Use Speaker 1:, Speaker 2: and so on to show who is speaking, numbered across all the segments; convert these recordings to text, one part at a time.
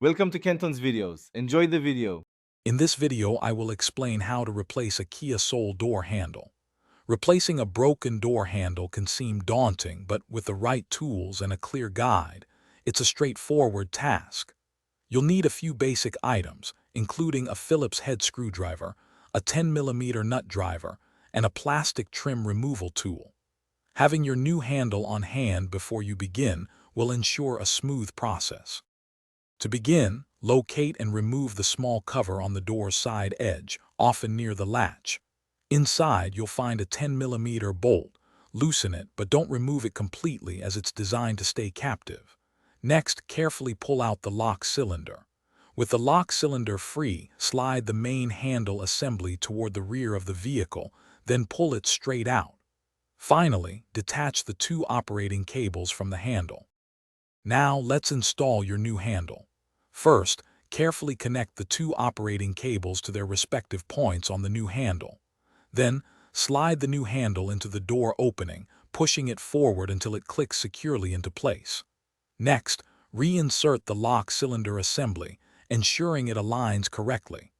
Speaker 1: Welcome to Kenton's videos. Enjoy the video.
Speaker 2: In this video, I will explain how to replace a Kia Soul door handle. Replacing a broken door handle can seem daunting, but with the right tools and a clear guide, it's a straightforward task. You'll need a few basic items, including a Phillips head screwdriver, a 10mm nut driver, and a plastic trim removal tool. Having your new handle on hand before you begin will ensure a smooth process. To begin, locate and remove the small cover on the door's side edge, often near the latch. Inside, you'll find a 10mm bolt. Loosen it, but don't remove it completely as it's designed to stay captive. Next, carefully pull out the lock cylinder. With the lock cylinder free, slide the main handle assembly toward the rear of the vehicle, then pull it straight out. Finally, detach the two operating cables from the handle. Now, let's install your new handle. First, carefully connect the two operating cables to their respective points on the new handle. Then, slide the new handle into the door opening, pushing it forward until it clicks securely into place. Next, reinsert the lock cylinder assembly, ensuring it aligns correctly.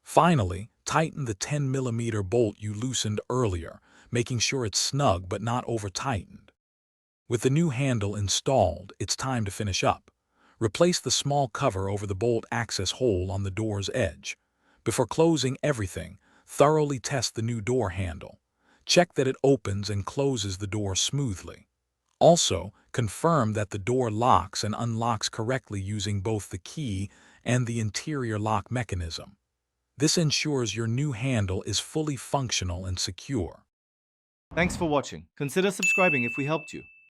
Speaker 2: Finally, tighten the 10mm bolt you loosened earlier, making sure it's snug but not over-tightened. With the new handle installed, it's time to finish up. Replace the small cover over the bolt access hole on the door's edge. Before closing everything, thoroughly test the new door handle. Check that it opens and closes the door smoothly. Also, confirm that the door locks and unlocks correctly using both the key and the interior lock mechanism. This ensures your new handle is fully functional and secure.
Speaker 1: Thanks for watching. Consider subscribing if we helped you.